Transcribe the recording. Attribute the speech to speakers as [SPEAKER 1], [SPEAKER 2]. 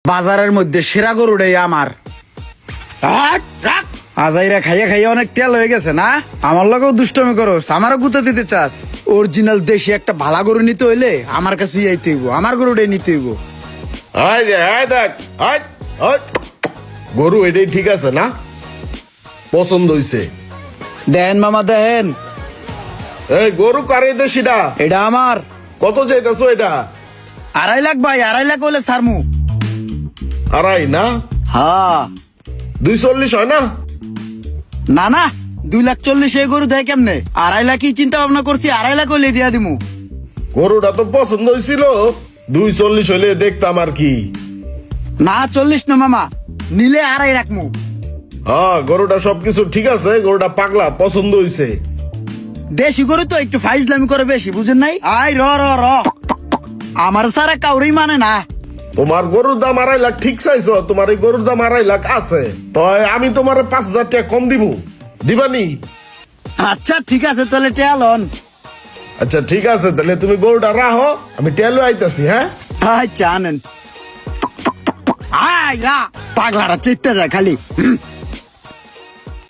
[SPEAKER 1] বাজারের মধ্যে সেরা গরুটাই আমার। আজাইরা খাইয়া খাইয়া অনেক তেল হয়ে গেছে না? আমার লগেও দুষ্টমি করস, আমারও গুঁতো দিতে চাস? অরিজিনাল দেশি একটা ভালা গরু নিতে হইলে আমার কাছে যাইতে হইব, আমার গরুটাই নিতে হইব।
[SPEAKER 2] গরু এটাই ঠিক আছে না? পছন্দ হইছে?
[SPEAKER 1] দেন মামা দেন।
[SPEAKER 2] এই গরু কারে দেশিটা?
[SPEAKER 1] এটা আমার।
[SPEAKER 2] কত চাইতেছো এটা?
[SPEAKER 1] 2.5 লাখ ভাই, 2.5 লাখ হইলে ছাড়মু।
[SPEAKER 2] আড়াই না?
[SPEAKER 1] হ্যাঁ।
[SPEAKER 2] 240 হয় না?
[SPEAKER 1] না না, 2,40,000 এই গরু দেয় কেমনে? 2.5 লাখই চিন্তা ভাবনা করছি, 2.5 লাখ হইলে দিয়া দিমু।
[SPEAKER 2] গরুটা তো পছন্দ হয়েছিল, 240 হইলে দেখতাম আর কি।
[SPEAKER 1] না 40 না মামা, নিলে 2.5 রাখমু।
[SPEAKER 2] হ্যাঁ গরুটা সবকিছু ঠিক আছে, গরুটা পাগলা পছন্দ হইছে।
[SPEAKER 1] দেশি গরু তো একটু ফাইজলামি করে বেশি, বুঝেন নাই? আই র র র, আমার সারা কাউরেই মানে না।
[SPEAKER 2] তোমার গরুর দাম 2.5 লাখ ঠিক চাইছো, তোমার এই গরুর দাম 2.5 লাখ আছে, তো আমি তোমার 5,000 টাকা কম দিব, দিবানি?
[SPEAKER 1] আচ্ছা ঠিক আছে, তাহলে টেলন।
[SPEAKER 2] আচ্ছা ঠিক আছে, তাহলে তুমি গরুটা রাখো, আমি টেলো আইতাছি। হ্যাঁ
[SPEAKER 1] আচ্ছা আনেন। আয় রা, পাগলাটা চেতে যায় খালি।